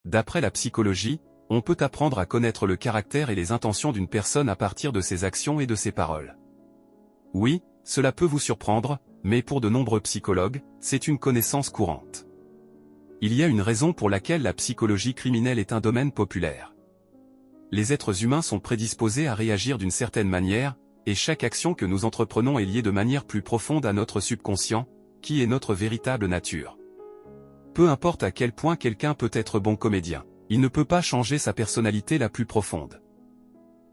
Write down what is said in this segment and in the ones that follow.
D'après la psychologie, on peut apprendre à connaître le caractère et les intentions d'une personne à partir de ses actions et de ses paroles. Oui, cela peut vous surprendre, mais pour de nombreux psychologues, c'est une connaissance courante. Il y a une raison pour laquelle la psychologie criminelle est un domaine populaire. Les êtres humains sont prédisposés à réagir d'une certaine manière, et chaque action que nous entreprenons est liée de manière plus profonde à notre subconscient, qui est notre véritable nature. Peu importe à quel point quelqu'un peut être bon comédien, il ne peut pas changer sa personnalité la plus profonde.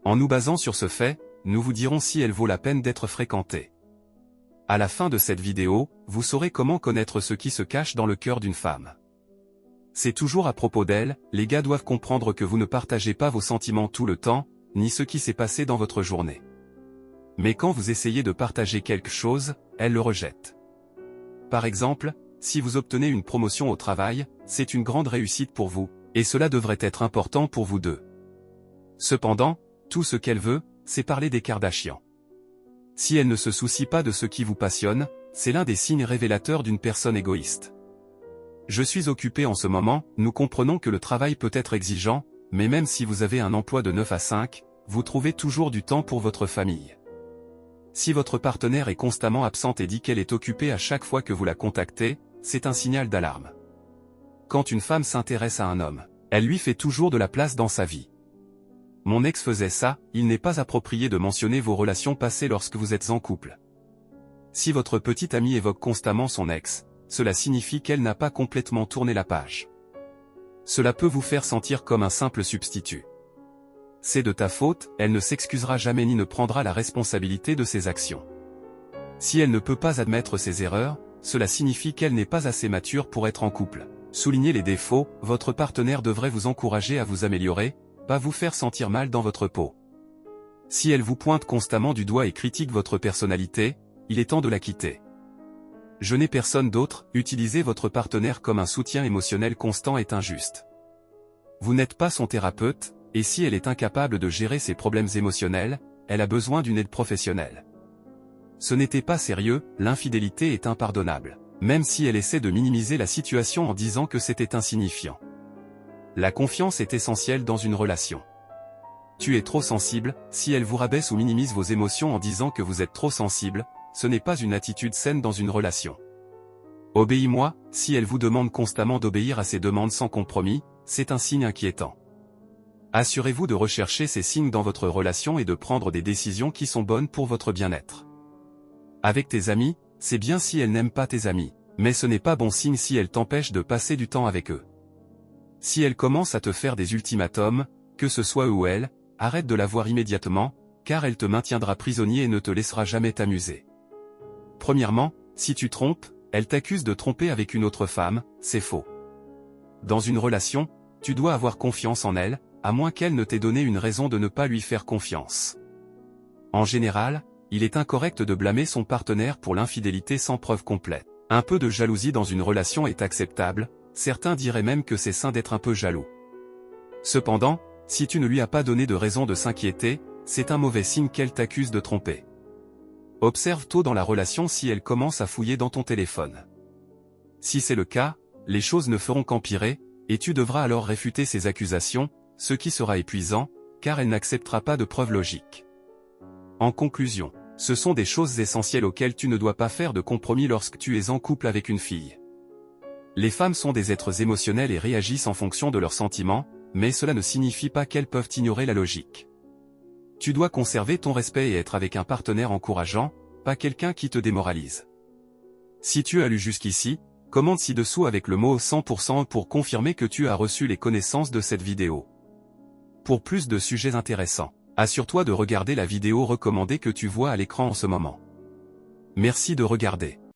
En nous basant sur ce fait, nous vous dirons si elle vaut la peine d'être fréquentée. À la fin de cette vidéo, vous saurez comment connaître ce qui se cache dans le cœur d'une femme. C'est toujours à propos d'elle, les gars doivent comprendre que vous ne partagez pas vos sentiments tout le temps, ni ce qui s'est passé dans votre journée. Mais quand vous essayez de partager quelque chose, elle le rejette. Par exemple, si vous obtenez une promotion au travail, c'est une grande réussite pour vous, et cela devrait être important pour vous deux. Cependant, tout ce qu'elle veut, c'est parler des Kardashians. Si elle ne se soucie pas de ce qui vous passionne, c'est l'un des signes révélateurs d'une personne égoïste. Je suis occupé en ce moment, nous comprenons que le travail peut être exigeant, mais même si vous avez un emploi de 9 à 5, vous trouvez toujours du temps pour votre famille. Si votre partenaire est constamment absente et dit qu'elle est occupée à chaque fois que vous la contactez, c'est un signal d'alarme. Quand une femme s'intéresse à un homme, elle lui fait toujours de la place dans sa vie. Mon ex faisait ça, il n'est pas approprié de mentionner vos relations passées lorsque vous êtes en couple. Si votre petite amie évoque constamment son ex, cela signifie qu'elle n'a pas complètement tourné la page. Cela peut vous faire sentir comme un simple substitut. C'est de ta faute, elle ne s'excusera jamais ni ne prendra la responsabilité de ses actions. Si elle ne peut pas admettre ses erreurs, cela signifie qu'elle n'est pas assez mature pour être en couple. Soulignez les défauts, votre partenaire devrait vous encourager à vous améliorer, pas vous faire sentir mal dans votre peau. Si elle vous pointe constamment du doigt et critique votre personnalité, il est temps de la quitter. Je n'ai personne d'autre, utiliser votre partenaire comme un soutien émotionnel constant est injuste. Vous n'êtes pas son thérapeute, et si elle est incapable de gérer ses problèmes émotionnels, elle a besoin d'une aide professionnelle. Ce n'était pas sérieux, l'infidélité est impardonnable, même si elle essaie de minimiser la situation en disant que c'était insignifiant. La confiance est essentielle dans une relation. Tu es trop sensible, si elle vous rabaisse ou minimise vos émotions en disant que vous êtes trop sensible, ce n'est pas une attitude saine dans une relation. Obéis-moi, si elle vous demande constamment d'obéir à ses demandes sans compromis, c'est un signe inquiétant. Assurez-vous de rechercher ces signes dans votre relation et de prendre des décisions qui sont bonnes pour votre bien-être. Avec tes amis, c'est bien si elle n'aime pas tes amis, mais ce n'est pas bon signe si elle t'empêche de passer du temps avec eux. Si elle commence à te faire des ultimatums, que ce soit eux ou elle, arrête de la voir immédiatement, car elle te maintiendra prisonnier et ne te laissera jamais t'amuser. Premièrement, si tu trompes, elle t'accuse de tromper avec une autre femme, c'est faux. Dans une relation, tu dois avoir confiance en elle, à moins qu'elle ne t'ait donné une raison de ne pas lui faire confiance. En général, il est incorrect de blâmer son partenaire pour l'infidélité sans preuve complète. Un peu de jalousie dans une relation est acceptable, certains diraient même que c'est sain d'être un peu jaloux. Cependant, si tu ne lui as pas donné de raison de s'inquiéter, c'est un mauvais signe qu'elle t'accuse de tromper. Observe tôt dans la relation si elle commence à fouiller dans ton téléphone. Si c'est le cas, les choses ne feront qu'empirer, et tu devras alors réfuter ces accusations, ce qui sera épuisant, car elle n'acceptera pas de preuves logiques. En conclusion, ce sont des choses essentielles auxquelles tu ne dois pas faire de compromis lorsque tu es en couple avec une fille. Les femmes sont des êtres émotionnels et réagissent en fonction de leurs sentiments, mais cela ne signifie pas qu'elles peuvent ignorer la logique. Tu dois conserver ton respect et être avec un partenaire encourageant, pas quelqu'un qui te démoralise. Si tu as lu jusqu'ici, commente ci-dessous avec le mot 100% pour confirmer que tu as reçu les connaissances de cette vidéo. Pour plus de sujets intéressants, assure-toi de regarder la vidéo recommandée que tu vois à l'écran en ce moment. Merci de regarder.